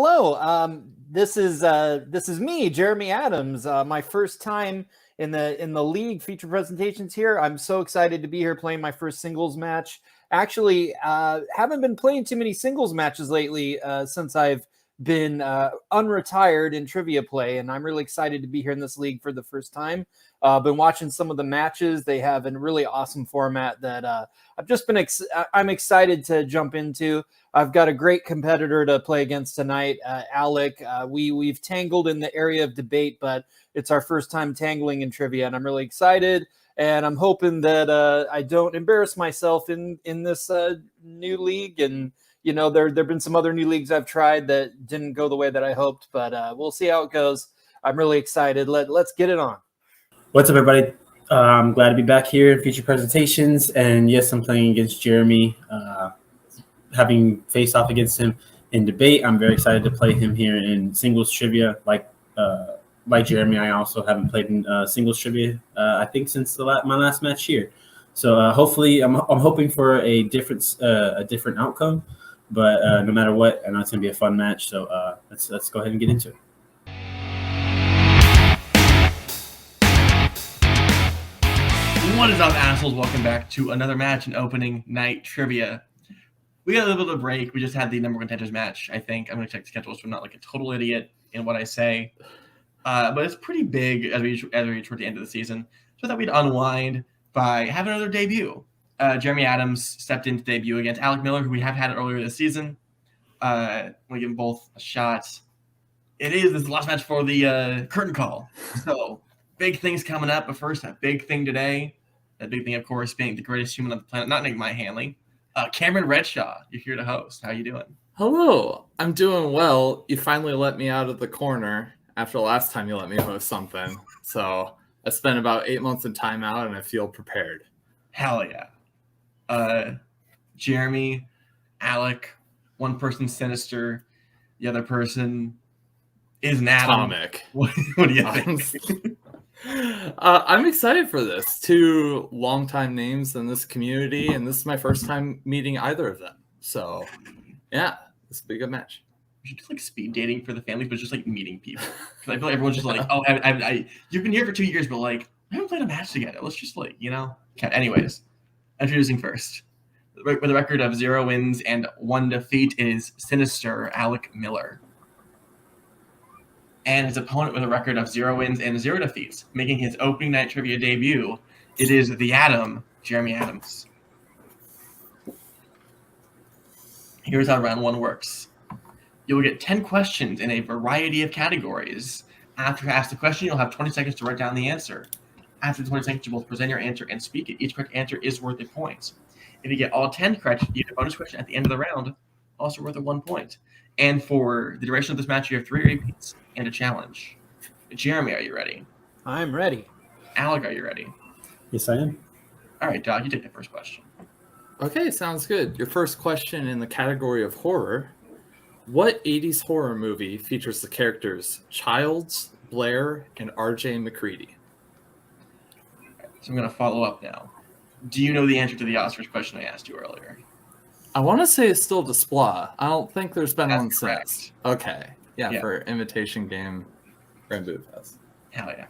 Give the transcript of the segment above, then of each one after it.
hello. This is me, Jeremy Adams. My first time in the league feature presentations here. I'm so excited to be here playing my first singles match. Actually, haven't been playing too many singles matches lately since I've been unretired in trivia play, and I'm really excited to be here in this league for the first time. Been watching some of the matches. They have a really awesome format that I've just been I'm excited to jump into. I've got a great competitor to play against tonight, Alec. We've tangled in the area of debate, but it's our first time tangling in trivia, and I'm really excited. And I'm hoping that I don't embarrass myself in this new league. And you know, there've been some other new leagues I've tried that didn't go the way that I hoped, but we'll see how it goes. I'm really excited. Let's get it on. What's up, everybody? I'm glad to be back here in feature presentations. And yes, I'm playing against Jeremy. Having faced off against him in debate, I'm very excited to play him here in singles trivia. Like Jeremy, I also haven't played in singles trivia, I think, since my last match here. So hopefully, I'm hoping for a different outcome. But no matter what, I know it's going to be a fun match. So let's go ahead and get into it. What is up, assholes? Welcome back to another match in opening night trivia. We got a little bit of a break. We just had the number one contenders match, I think. I'm going to check the schedule so I'm not like a total idiot in what I say. But it's pretty big as we reach toward the end of the season. So I thought we'd unwind by having another debut. Jeremy Adams stepped into debut against Alec Miller, who we have had earlier this season. I'm going to give them both a shot. This is the last match for the curtain call. So big things coming up, but first, a big thing today. That big thing, of course, being the greatest human on the planet, not named Mike Hanley. Cameron Redshaw, you're here to host. How you doing? Hello. I'm doing well. You finally let me out of the corner after the last time you let me host something. So I spent about 8 months in timeout, and I feel prepared. Hell yeah. Jeremy, Alec, one person sinister, the other person is an Adam. Atomic. What do you think? I'm excited for this. Two longtime names in this community, and this is my first time meeting either of them. So, yeah, this will be a good match. We should do like speed dating for the families, but just like meeting people. Because I feel like everyone's just like, oh, you've been here for 2 years, but like, I haven't played a match together. Let's just like, you know. Okay, anyways, introducing first. With a record of 0 wins and 1 defeat is Sinister Alec Miller. And his opponent with a record of 0 wins and 0 defeats, making his opening night trivia debut, it is the Atom, Jeremy Adams. Here's how round 1 works. You will get 10 questions in a variety of categories. After you ask the question, you'll have 20 seconds to write down the answer. After the 20 seconds, you both present your answer and speak it. Each correct answer is worth a point. If you get all 10 correct, you get a bonus question at the end of the round, also worth 1 point. And for the duration of this match, you have 3 repeats and a challenge. Jeremy, are you ready? I'm ready. Alec, are you ready? Yes, I am. All right, Doc, you take the first question. Okay, sounds good. Your first question in the category of horror. What 80s horror movie features the characters Childs, Blair, and R.J. McCready? So I'm going to follow up now. Do you know the answer to the Oscars question I asked you earlier? I want to say it's still Desplat. I don't think there's been That's one correct. since. Okay. Yeah, Yeah. for Imitation Game Rainbow Fest. Hell yeah.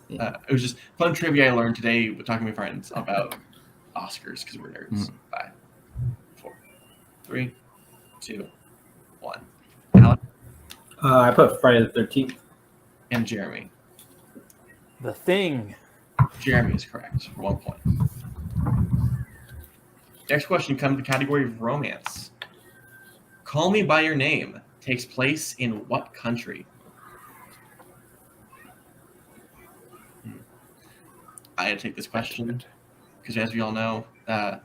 Yeah. It was just fun trivia I learned today with talking to my friends about Oscars because we're nerds. 5, 4, 3, 2, 1. Alec I put Friday the 13th. and Jeremy. The Thing. Jeremy is correct for 1 point. Next question comes to the category of romance. Call Me By Your Name takes place in what country? I had to take this question because, as we all know, I'm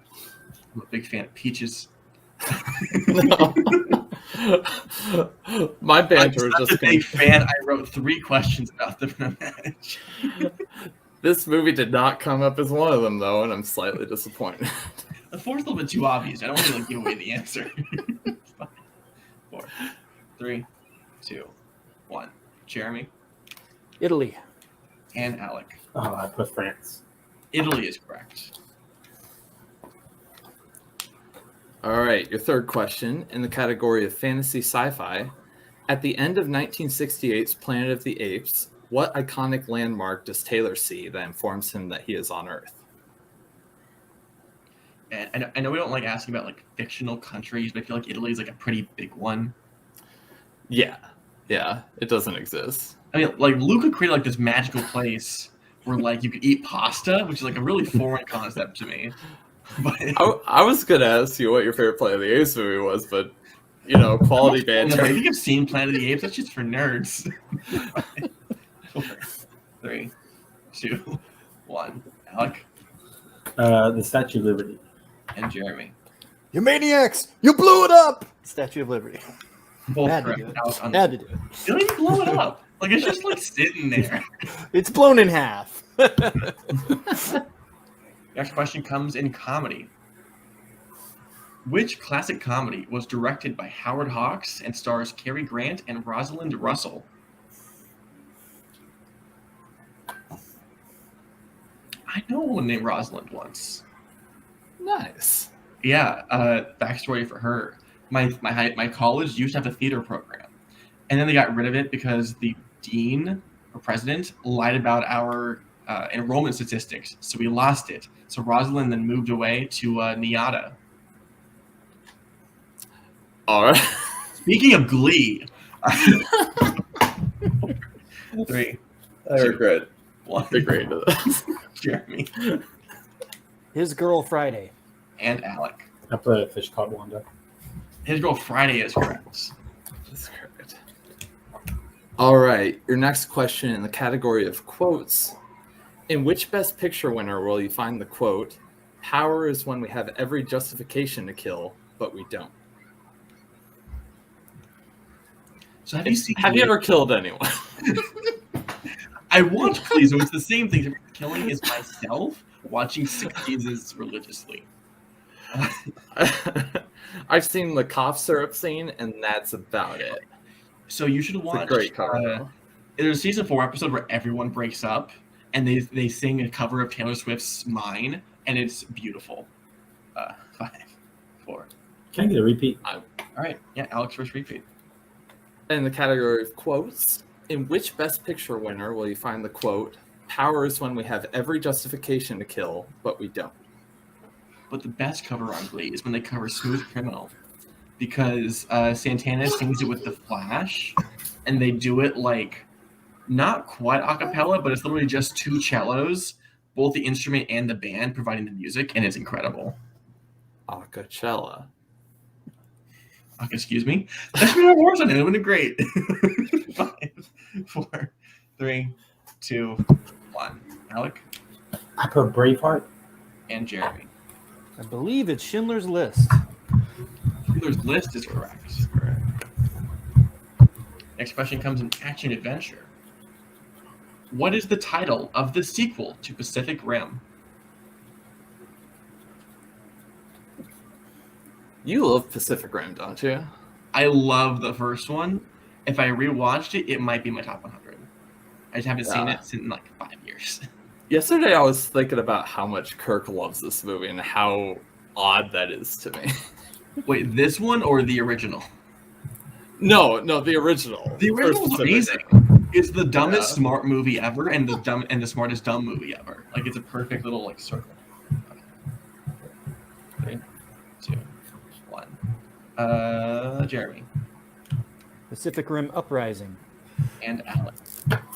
a big fan of Peaches. My banter is I'm just a big fan. I wrote 3 questions about the match. This movie did not come up as one of them, though, and I'm slightly disappointed. The 4's a little bit too obvious. I don't want to give away the answer. 4, 3, 2, 1. Jeremy Italy. and Alec. Oh, I put France. Italy is correct. All right, your third question in the category of fantasy sci-fi. At the end of 1968's Planet of the Apes, what iconic landmark does Taylor see that informs him that he is on Earth? And I know we don't like asking about like fictional countries, but I feel like Italy is like a pretty big one. Yeah, it doesn't exist. I mean, like Luca created like this magical place where like you could eat pasta, which is like a really foreign concept to me. But I was gonna ask you what your favorite Planet of the Apes movie was, but you know, quality banter. I think I've seen Planet of the Apes. That's just for nerds. 4, 3, 2, 1. Alec The Statue of Liberty. and Jeremy. You maniacs! You blew it up! Statue of Liberty. Both Had to correct. do it. Alec on Had to do it. You don't even blow it up. Like it's just like sitting there. It's blown in half. Next question comes in comedy. Which classic comedy was directed by Howard Hawks and stars Cary Grant and Rosalind Russell? I know one named Rosalind once. Nice. Yeah, backstory for her. My college used to have a theater program, and then they got rid of it because the dean or president lied about our enrollment statistics, so we lost it. So Rosalind then moved away to NIADA. All right. Speaking of Glee, 3, I regret 1. agreeing to this. Jeremy His Girl Friday. and Alec. I put a fish called Wanda. His Girl Friday is correct. That's correct. All right. Your next question in the category of quotes. In which Best Picture winner will you find the quote, "Power is when we have every justification to kill, but we don't"? So have you seen? Have you ever killed anyone? I watch Glee, so it's the same thing. Killing is myself watching Sick Jesus religiously. I've seen the cough syrup scene, and that's about it. So you should It's watch. a great cover. There's a season 4 episode where everyone breaks up and they sing a cover of Taylor Swift's "Mine," and it's beautiful. 5, 4. Can I get a repeat? All right, yeah, Alex first repeat. In the category of quotes, in which Best Picture winner will you find the quote, "Power is when we have every justification to kill, but we don't"? But the best cover on Glee is when they cover "Smooth Criminal," because Santana sings it with the Flash, and they do it like not quite a cappella, but it's literally just 2 cellos, both the instrument and the band providing the music, and it's incredible. Acapella. Excuse me. That's been our wars on it. It would have been great. 5, 4, 3, 2, 1. Alec I put Braveheart. and Jeremy. I believe it's Schindler's List. Schindler's List is correct. Next question comes in action adventure. What is the title of the sequel to Pacific Rim? You love Pacific Rim, don't you? I love the first one. If I rewatched it, it might be my top 100. I just haven't seen it in like 5 years. Yesterday I was thinking about how much Kirk loves this movie and how odd that is to me. Wait, this one or the original? No, the original. The original is Pacific amazing. Rim. It's the dumbest smart movie ever, and the smartest dumb movie ever. Like it's a perfect little like circle. 3, 2, 1. Jeremy Pacific Rim Uprising. and Alec.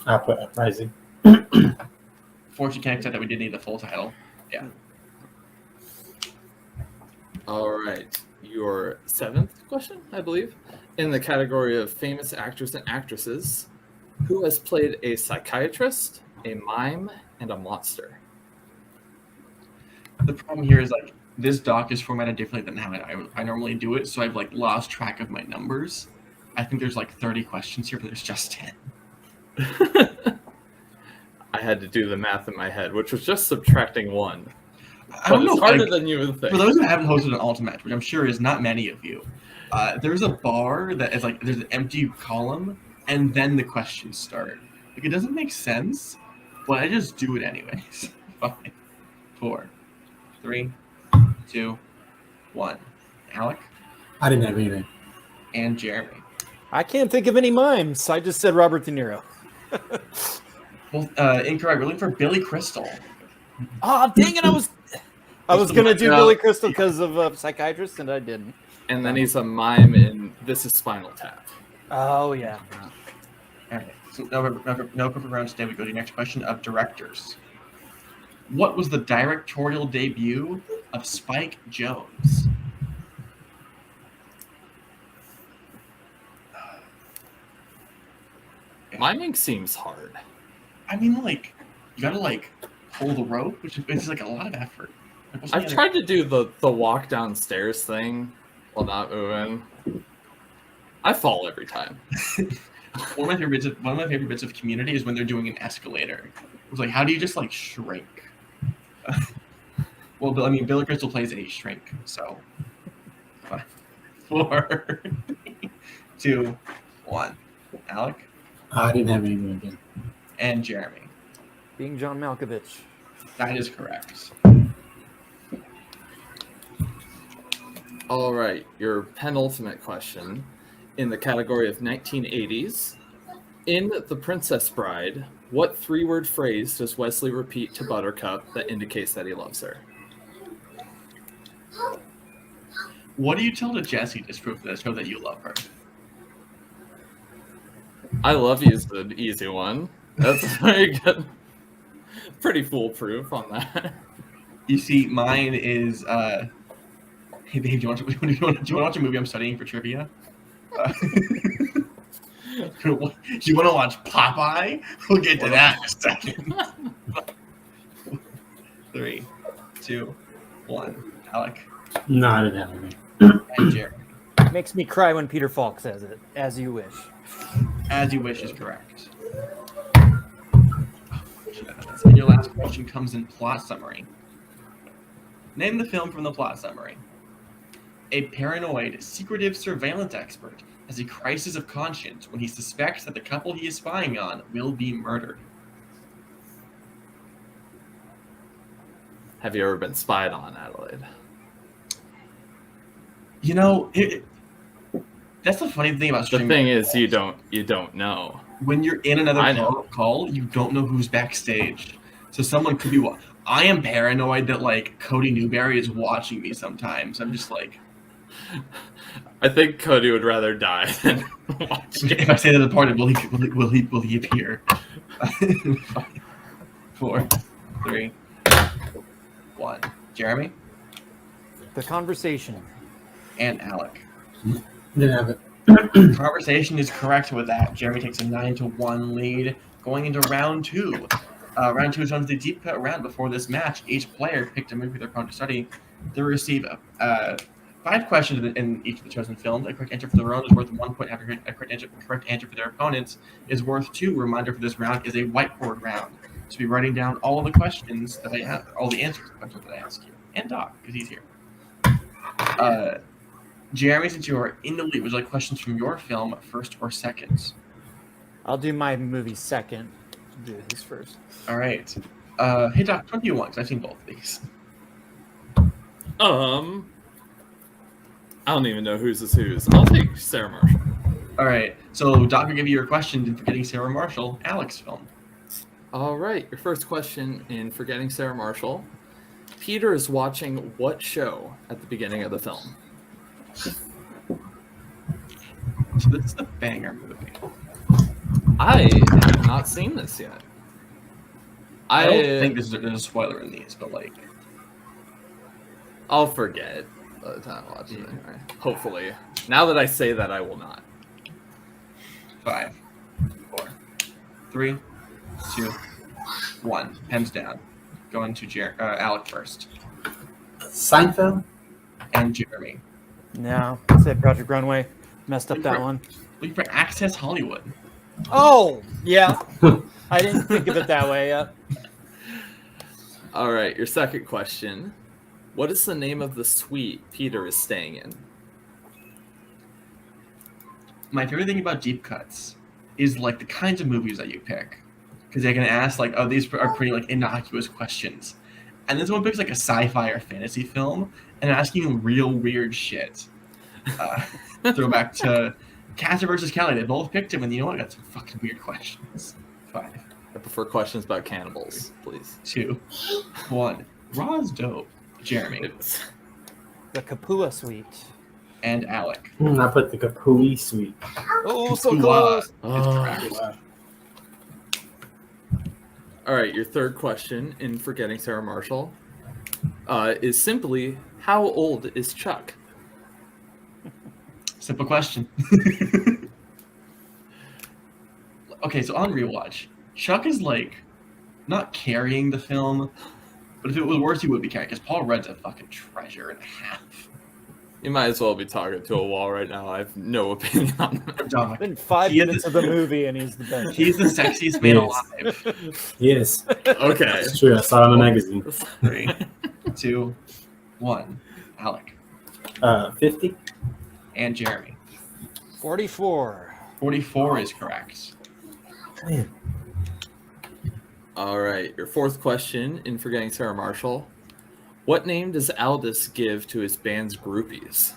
I put Uprising. Fortunately, can't accept that we did need the full title. Yeah. All right. Your 7th question, I believe, in the category of famous actors and actresses, who has played a psychiatrist, a mime, and a monster? The problem here is like this doc is formatted differently than how I normally do it, so I've like lost track of my numbers. I think there's like 30 questions here, but there's just 10. I had to do the math in my head, which was just subtracting 1. I don't know. It's harder Like, than you would think. for those who haven't hosted an Ultimate Match, which I'm sure is not many of you, there's a bar that is like there's an empty column, and then the questions start. Like it doesn't make sense, but I just do it anyways. 5, 4, 3, 2, 1. Alec I didn't have anything. and Jeremy. I can't think of any mimes. I just said Robert De Niro. Well, incorrect. We're looking for Billy Crystal. Oh, dang it! I was gonna do Billy Crystal because of psychiatrist, and I didn't. And then he's a mime in This Is Spinal Tap. Oh yeah. All right. So no perfect round today. We go to the next question of directors. What was the directorial debut of Spike Jonze? Miming seems hard. I mean, like, you gotta like pull the rope, which is like a lot of effort. I've tried to do the walk downstairs thing while not moving. I fall every time. One of my favorite bits of Community is when they're doing an escalator. It's like, how do you just like shrink? Well, Billy Crystal plays a shrink, so 5, 4, 2, 1. Alec I didn't have anything again. and Jeremy. Being John Malkovich. That is correct. All right, your penultimate question in the category of 1980s. In The Princess Bride, what 3-word phrase does Wesley repeat to Buttercup that indicates that he loves her? What do you tell to Jessie to prove that you love her? I love you is the easy one. That's very good. Pretty foolproof on that. You see, mine is, hey babe, do you want to watch a movie I'm studying for trivia? Do you want to watch Popeye? We'll get to that in a second. 3, 2, 1. Alec No, I didn't have anything. and Jeremy. Makes me cry when Peter Falk says it. As you wish. As you wish is correct. And your last question comes in plot summary. Name the film from the plot summary. A paranoid, secretive surveillance expert has a crisis of conscience when he suspects that the couple he is spying on will be murdered. Have you ever been spied on, Adelaide? You know, that's the funny thing about The streaming. thing is, you don't know. When you're in another I know. call, you don't know who's backstage. So someone could be. I am paranoid that like Cody Newberry is watching me sometimes. I'm just like, I think Cody would rather die than watch you. if I say that the party, will he appear? 5, 4, 3, 1. Jeremy The Conversation. and Alec. Didn't have it. Conversation is correct with that. Jeremy takes a 9-1 lead going into round 2. Round 2 is known as the deep cut round. Before this match, each player picked a movie they're prone to study. They receive 5 questions in each of the chosen films. A correct answer for their own is worth 1 point. A correct answer for their opponents is worth 2. Reminder for this round is a whiteboard round. So be writing down all of the questions that I have, all the answers to the questions that I ask you, and Doc because he's here. Jeremy, since you are in the lead, would you like questions from your film first or second? I'll do my movie second. Do his first. All right. Hey Doc, which one do you want? 'Cause I've seen both of these. I don't even know whose is whose. I'll take Sarah Marshall. All right. So Doc will give you your question in Forgetting Sarah Marshall, Alec's film. All right, your first question in Forgetting Sarah Marshall. Peter is watching what show at the beginning of the film? So this is the banger movie. I have not seen this yet. I don't think there's a spoiler in these, but like, I'll forget by the time I watch it. Anyway. Hopefully. Now that I say that, I will not. 5, 4, 3, 2, 1. Pens down. Going to Alec first, Seinfeld? and Jeremy. No, I said Project Runway. Messed up that one. Looking for Access Hollywood. Oh, yeah. I didn't think of it that way. All right, your second question. What is the name of the suite Peter is staying in? My favorite thing about deep cuts is like the kinds of movies that you pick, because they can ask like, oh, these are pretty like innocuous questions, and then someone picks like a sci-fi or fantasy film and asking them real weird shit. Throwback to Castor versus Kelly. They both picked him, and you know what? I got some fucking weird questions. 5, I prefer questions about cannibals, please. 2, 1. Raw's dope. Jeremy The Kapua suite. and Alec. I put the Kapui suite. Oh, so Kapua close. is Oh, correct. wow. All right, your third question in Forgetting Sarah Marshall is simply, how old is Chuck? Simple question. Okay, so on rewatch, Chuck is like not carrying the film, but if it was worse, he would be carrying because Paul Rudd's a fucking treasure and a half. You might as well be talking to a wall right now. I have no opinion on that. Dog. Been 5 He is- minutes of the movie, and he's the best. He's the sexiest man Yes. alive. Yes, Okay. it's true. I saw it on the magazine. 3, 2, 1. Alec 50. and Jeremy. 44. 44 is correct. Man. All right, your fourth question in Forgetting Sarah Marshall. What name does Aldous give to his band's groupies?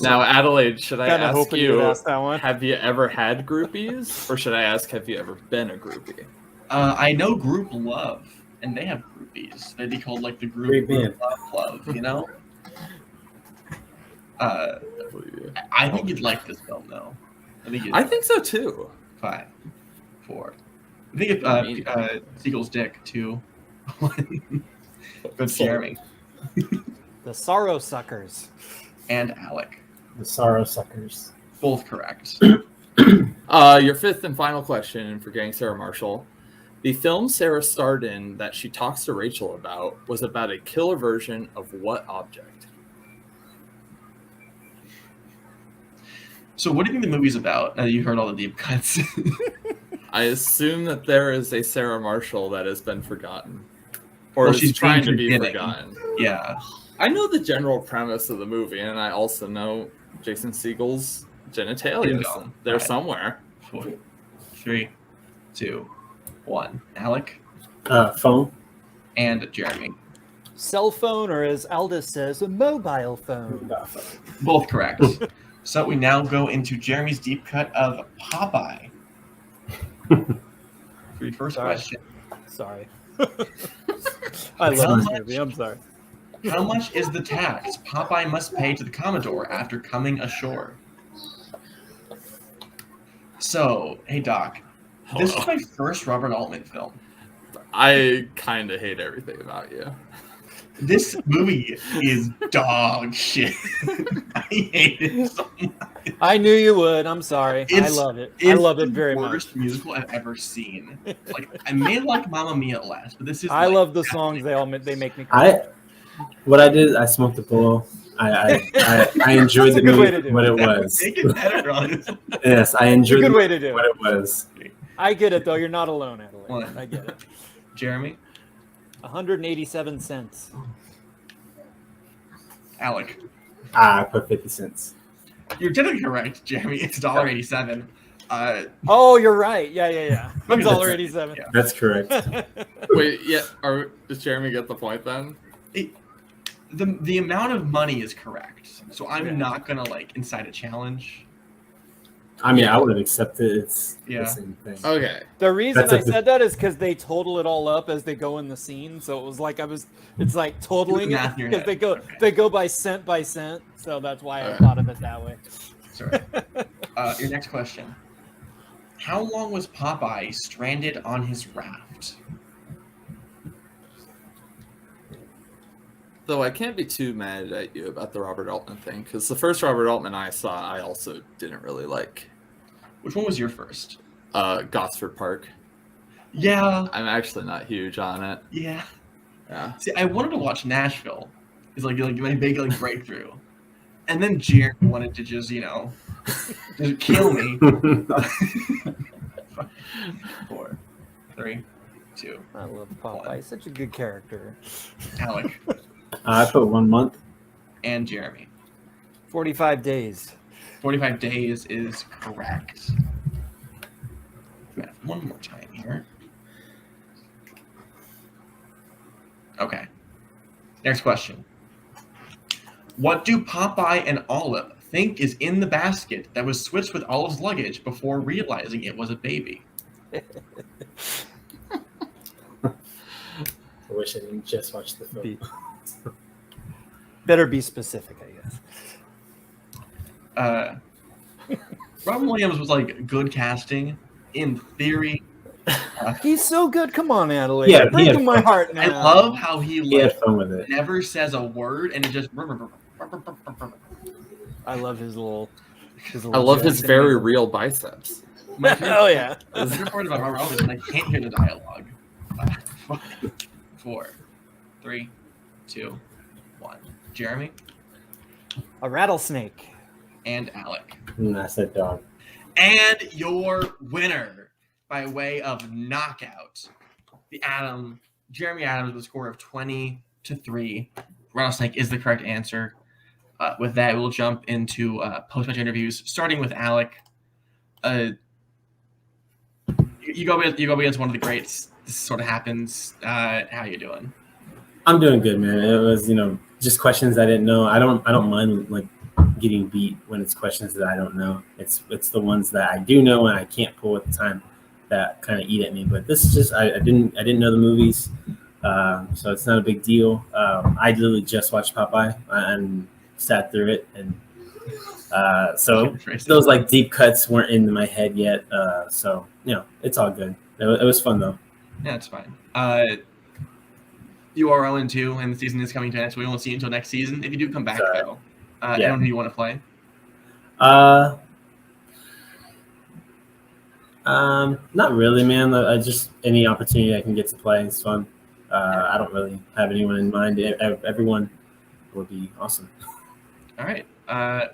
Now, Adelaide, should I Kind of ask hoping you would you, ask that one. have you ever had groupies? Or should I ask, have you ever been a groupie? I know Group Love, and they have groupies. They'd be called like the Great Group band. Love Club, you know? I believe you. I think you'd like this film, though. I think so too. 5, 4. I think if Seagull's dick, 2, 1. Good Jeremy The Sorrow Suckers. and Alec. The Sorrow Suckers. Both correct. Your fifth and final question in Forgetting Sarah Marshall. The film Sarah starred in that she talks to Rachel about was about a killer version of what object? So what do you think the movie's about? Now that you heard all the deep cuts. I assume that there is a Sarah Marshall that has been forgotten. Or Well, is she's trying to being be forgetting. forgotten. Yeah. I know the general premise of the movie, and I also know Jason Segel's genitalia. Bingo. They're Right. somewhere. 4, 3, 2, 1. Alec Phone. and Jeremy. Cell phone, or as Aldous says, a mobile phone. Both correct. So we now go into Jeremy's deep cut of Popeye. For your first Sorry. question, Sorry. I love this movie. I'm sorry. how much is the tax Popeye must pay to the Commodore after coming ashore? So, hey Doc, this is my first Robert Altman film. I kind of hate everything about you. This movie is dog shit. I hate it so much. I knew you would. I'm sorry. I love it. I It's love it the very much. worst musical I've ever seen. Like I may like Mamma Mia less, but this is. I like, love the songs. They make me cry. What I did, I smoked a bowl. I enjoyed That's the a good way movie to do what it. it That would was. make it better, honestly. Yes, I It's a enjoyed good the way to do what it. it was. I get it though. You're not alone, Adelaide. One. I get it. Jeremy, 187 cents. Alec, I put 50 cents. you're generally correct, Jeremy. It's $1.87. Oh, you're right. Yeah. Maybe that's right. $1.87. Yeah. That's correct. Wait, yeah. Does Jeremy get the point then? The amount of money is correct, so I'm Yeah. not gonna like incite a challenge. I mean, I would have accepted it's Yeah. the same thing. Okay. The reason That's I a- said that is because they total it all up as they go in the scene. So it was like it's like totaling math it in your because head. they go by cent. So that's why I Alright. thought of it that way. Sorry. Your next question. How long was Popeye stranded on his raft? Though I can't be too mad at you about the Robert Altman thing, because the first Robert Altman I saw, I also didn't really like. Which one was your first? Gosford Park. Yeah. I'm actually not huge on it. Yeah. Yeah. See, I wanted to watch Nashville. It's like my big like breakthrough, and then Jeremy wanted to just just kill me. 4, 3, 2. I love Popeye. He's such a good character. Alec I put 1 month. and Jeremy. 45 days. 45 days is correct. Math one more time here. Okay. Next question. What do Popeye and Olive think is in the basket that was switched with all his luggage before realizing it was a baby? I wish I didn't just watch the film. Better be specific, I guess. Robin Williams was like good casting in theory. He's so good. Come on, Adelaide. Yeah, breaking my heart now. I love how he He had fun with it. never says a word and it just. I love his little. I love his very real biceps. My favorite, Oh yeah. my favorite part about Robert is when I can't hear the dialogue. 4, 3, 2, 1. Jeremy A rattlesnake. and Alec. And I said dog. And your winner by way of knockout, Jeremy Adams with a score of 20-3. Rattlesnake is the correct answer. With that, we'll jump into post-match interviews, starting with Alec. You go against one of the greats. This sort of happens. How you doing? I'm doing good, man. It was, just questions I didn't know. I don't mind like getting beat when it's questions that I don't know. It's the ones that I do know and I can't pull at the time that kind of eat at me. But this is just I didn't know the movies, so it's not a big deal. I literally just watched Popeye and sat through it, and so those like deep cuts weren't in my head yet. So it's all good. It was fun though. Yeah, it's fine. You are 0-2, and the season is coming to an end, so we won't see you until next season. If you do come back, though, anyone who you want to play? Not really, man. I just any opportunity I can get to play is fun. I don't really have anyone in mind. Everyone would be awesome. All right.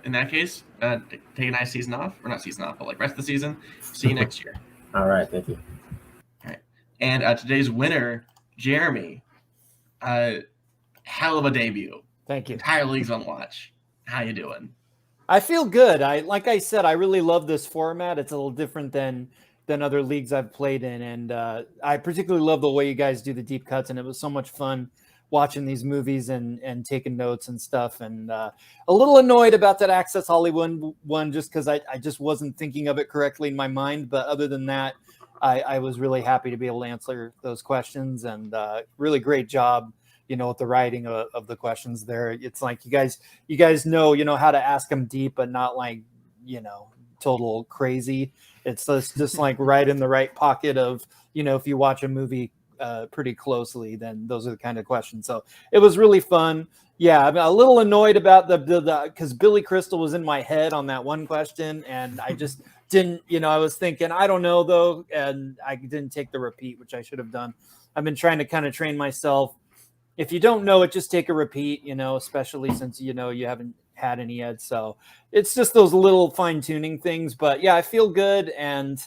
In that case, take a nice season off, or not season off, but like rest of the season. See you next year. All right, thank you. All right. And today's winner, Jeremy. Hell of a debut. Thank you. Entire league's on watch. How you doing? I feel good. Like I said, I really love this format. It's a little different than other leagues I've played in, and I particularly love the way you guys do the deep cuts. And it was so much fun watching these movies and taking notes and stuff. And a little annoyed about that Access Hollywood one, just because I just wasn't thinking of it correctly in my mind. But other than that, I was really happy to be able to answer those questions, and really great job, with the writing of the questions there. It's like you guys know how to ask them deep, but not like, total crazy. It's just like right in the right pocket of, if you watch a movie pretty closely, then those are the kind of questions. So it was really fun. Yeah, I'm a little annoyed about the because Billy Crystal was in my head on that one question, and I just didn't, I was thinking, I don't know though, and I didn't take the repeat, which I should have done. I've been trying to kind of train myself. If you don't know it, just take a repeat, especially since, you haven't had any yet. So it's just those little fine tuning things, but yeah, I feel good. And,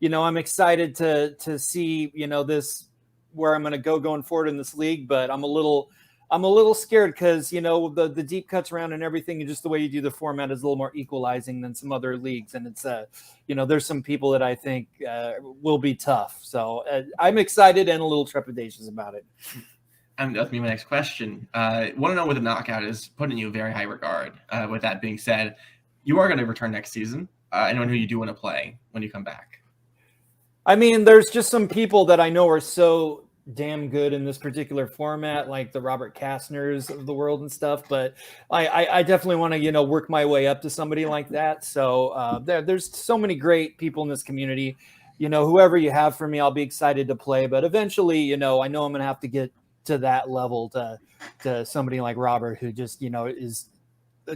I'm excited to see, this, where I'm going to go going forward in this league, but I'm a little scared because, the deep cuts around and everything, and just the way you do the format is a little more equalizing than some other leagues. And it's, there's some people that I think will be tough. So I'm excited and a little trepidatious about it. And that's me. My next question. Want to know where the knockout is putting you in very high regard. With that being said, you are going to return next season. Anyone who you do want to play when you come back? I mean, there's just some people that I know are so damn good in this particular format, like the Robert Kastners of the world and stuff. But I definitely want to, work my way up to somebody like that. So there's so many great people in this community. Whoever you have for me, I'll be excited to play. But eventually, I know I'm going to have to get to that level to somebody like Robert, who just, is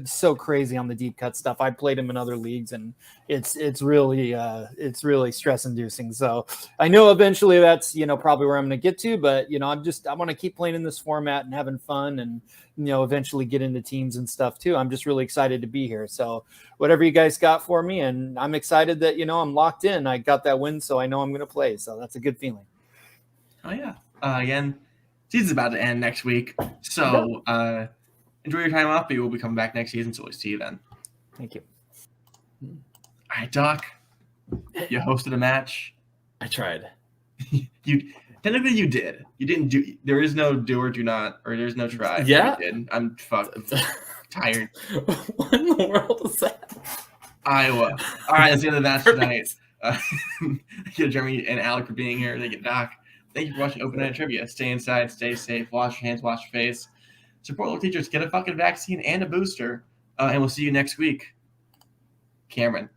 so crazy on the deep cut stuff. I played him in other leagues, and it's really stress inducing. So I know eventually that's, probably where I'm going to get to, but I want to keep playing in this format and having fun, and, eventually get into teams and stuff too. I'm just really excited to be here. So whatever you guys got for me, and I'm excited that, I'm locked in. I got that win, so I know I'm going to play. So that's a good feeling. Oh yeah. Again, season's about to end next week, so enjoy your time off. But we'll be coming back next season, so we'll see you then. Thank you. All right, Doc. You hosted a match. I tried. Technically you did. You didn't do. There is no do or do not, or there's no try. Yeah. You did. I'm fucked. tired. What in the world is that? Iowa. All right, that's the end of the match tonight. Thank you, Jeremy and Alec, for being here. Thank you, Doc. Thank you for watching Open Night Trivia. Stay inside, stay safe, wash your hands, wash your face. Support local teachers. Get a fucking vaccine and a booster. And we'll see you next week. Cameron.